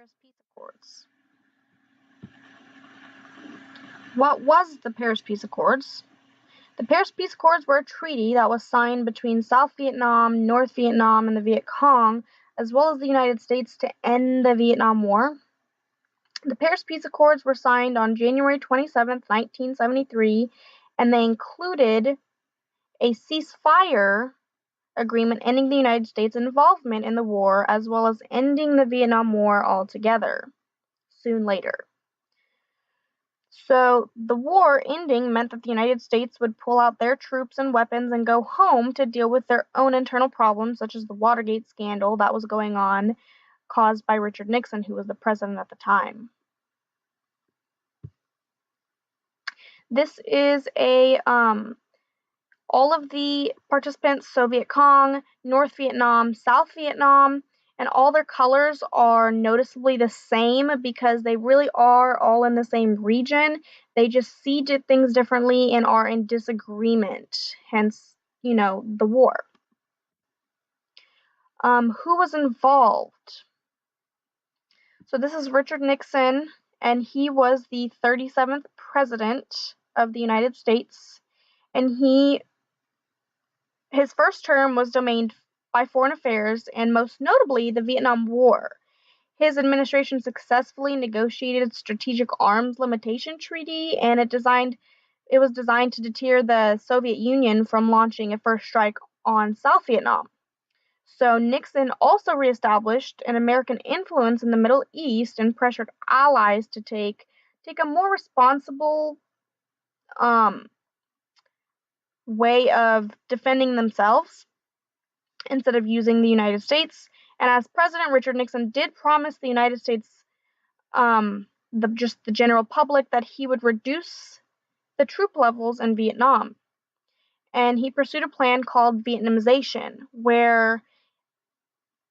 Paris Peace Accords. What was the Paris Peace Accords? The Paris Peace Accords were a treaty that was signed between South Vietnam, North Vietnam, and the Viet Cong, as well as the United States, to end the Vietnam War. The Paris Peace Accords were signed on January 27, 1973, and they included a ceasefire agreement ending the United States' involvement in the war, as well as ending the Vietnam War altogether soon later. So the war ending meant that the United States would pull out their troops and weapons and go home to deal with their own internal problems, such as the Watergate scandal that was going on, caused by Richard Nixon, who was the president at the time. This is all of the participants, so Viet Cong, North Vietnam, South Vietnam, and all their colors are noticeably the same because they really are all in the same region. They just see things differently and are in disagreement, hence, the war. Who was involved? So this is Richard Nixon, and he was the 37th president of the United States, and his first term was dominated by foreign affairs, and most notably the Vietnam War. His administration successfully negotiated a strategic arms limitation treaty, and it was designed to deter the Soviet Union from launching a first strike on South Vietnam. So Nixon also reestablished an American influence in the Middle East and pressured allies to take a more responsible way of defending themselves instead of using the United States. And as president, Richard Nixon did promise the United States, the general public, that he would reduce the troop levels in Vietnam. And he pursued a plan called Vietnamization, where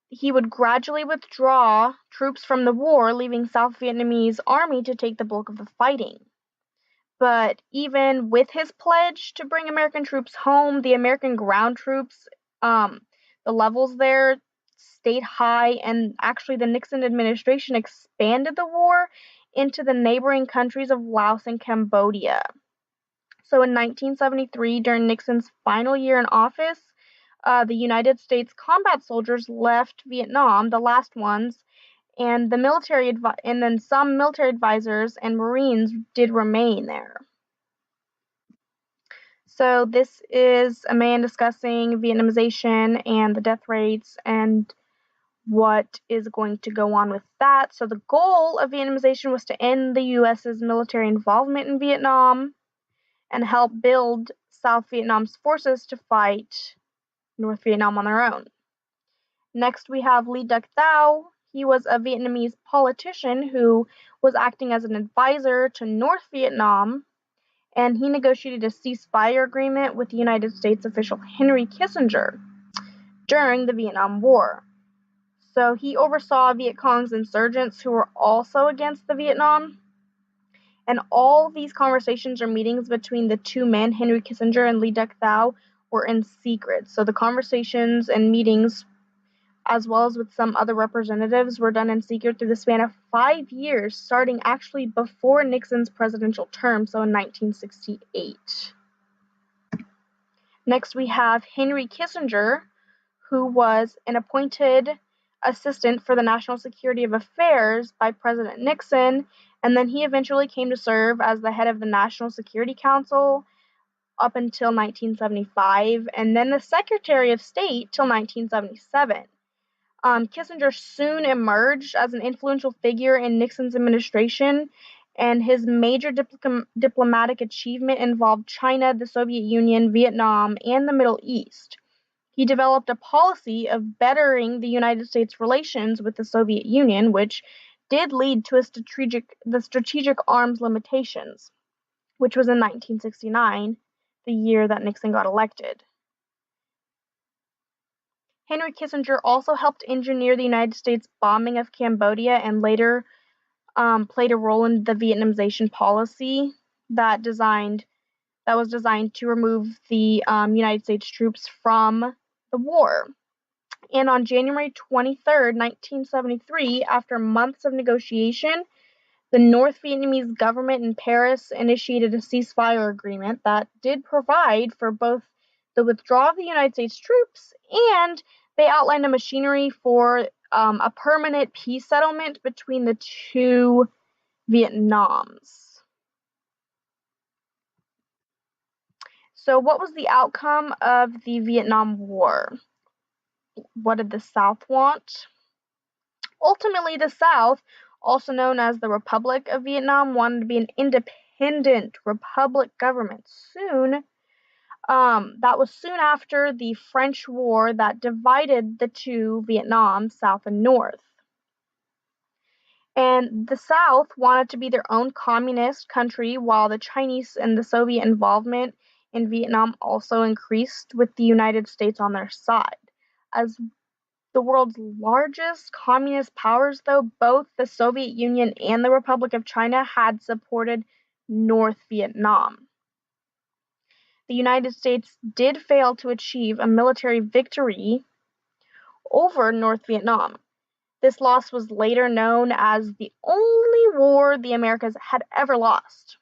he would gradually withdraw troops from the war, leaving South Vietnamese army to take the bulk of the fighting. But even with his pledge to bring American troops home, the American ground troops, the levels there stayed high, and actually the Nixon administration expanded the war into the neighboring countries of Laos and Cambodia. So in 1973, during Nixon's final year in office, the United States combat soldiers left Vietnam, the last ones, and then some military advisors and Marines did remain there. So this is a man discussing Vietnamization and the death rates and what is going to go on with that. So the goal of Vietnamization was to end the U.S.'s military involvement in Vietnam and help build South Vietnam's forces to fight North Vietnam on their own. Next, we have Le Duc Thao. He was a Vietnamese politician who was acting as an advisor to North Vietnam, and he negotiated a ceasefire agreement with the United States official Henry Kissinger during the Vietnam War. So he oversaw Viet Cong's insurgents who were also against the Vietnam. And all these conversations or meetings between the two men, Henry Kissinger and Le Duc Thao, were in secret. So the conversations and meetings, as well as with some other representatives, were done in secret through the span of 5 years, starting actually before Nixon's presidential term, so in 1968. Next, we have Henry Kissinger, who was an appointed assistant for the National Security of Affairs by President Nixon, and then he eventually came to serve as the head of the National Security Council up until 1975, and then the Secretary of State till 1977. Kissinger soon emerged as an influential figure in Nixon's administration, and his major diplomatic achievement involved China, the Soviet Union, Vietnam, and the Middle East. He developed a policy of bettering the United States' relations with the Soviet Union, which did lead to the strategic arms limitations, which was in 1969, the year that Nixon got elected. Henry Kissinger also helped engineer the United States bombing of Cambodia and later played a role in the Vietnamization policy that was designed to remove the United States troops from the war. And on January 23rd, 1973, after months of negotiation, the North Vietnamese government in Paris initiated a ceasefire agreement that did provide for both the withdrawal of the United States troops, and they outlined a machinery for a permanent peace settlement between the two Vietnams. So, what was the outcome of the Vietnam War? What did the South want? Ultimately, the South, also known as the Republic of Vietnam, wanted to be an independent republic government. That was soon after the French War that divided the two Vietnams, South and North. And the South wanted to be their own communist country, while the Chinese and the Soviet involvement in Vietnam also increased with the United States on their side. As the world's largest communist powers, though, both the Soviet Union and the Republic of China had supported North Vietnam. The United States did fail to achieve a military victory over North Vietnam. This loss was later known as the only war the Americas had ever lost.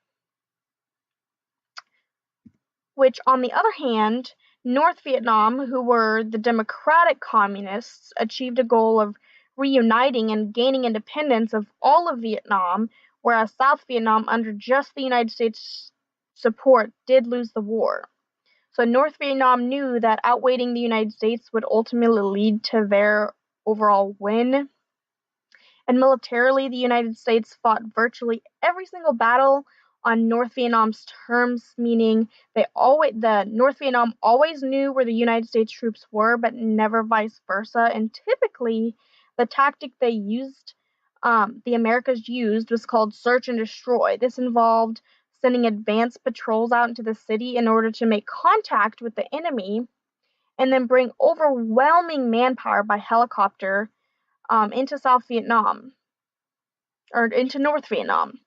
Which, on the other hand, North Vietnam, who were the democratic communists, achieved a goal of reuniting and gaining independence of all of Vietnam, whereas South Vietnam, under just the United States support, did lose the war. So North Vietnam knew that outweighing the United States would ultimately lead to their overall win. And militarily, the United States fought virtually every single battle on North Vietnam's terms, meaning the North Vietnam always knew where the United States troops were, but never vice versa. And typically, the tactic they used, the Americas used, was called search and destroy. This involved sending advanced patrols out into the city in order to make contact with the enemy, and then bring overwhelming manpower by helicopter into South Vietnam, or into North Vietnam.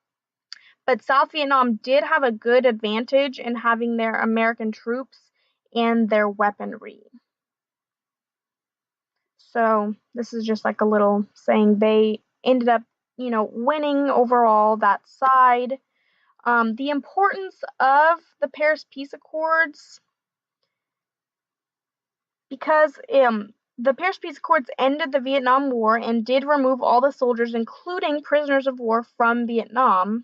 But South Vietnam did have a good advantage in having their American troops and their weaponry. So this is just like a little saying they ended up, winning overall that side. The importance of the Paris Peace Accords, because the Paris Peace Accords ended the Vietnam War and did remove all the soldiers, including prisoners of war, from Vietnam.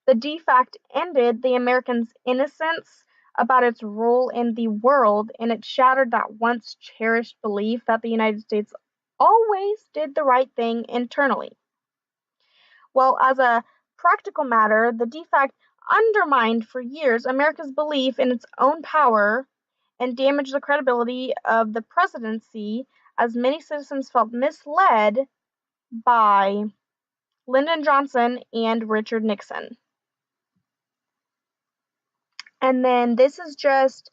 The defect ended the Americans' innocence about its role in the world, and it shattered that once cherished belief that the United States always did the right thing internally. Well, as a practical matter, the defect undermined for years America's belief in its own power and damaged the credibility of the presidency, as many citizens felt misled by Lyndon Johnson and Richard Nixon. And then this is just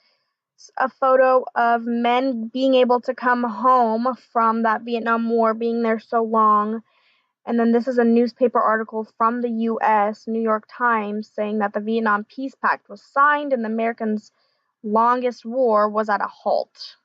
a photo of men being able to come home from that Vietnam War, being there so long. And then this is a newspaper article from the US, New York Times, saying that the Vietnam Peace Pact was signed and the Americans' longest war was at a halt.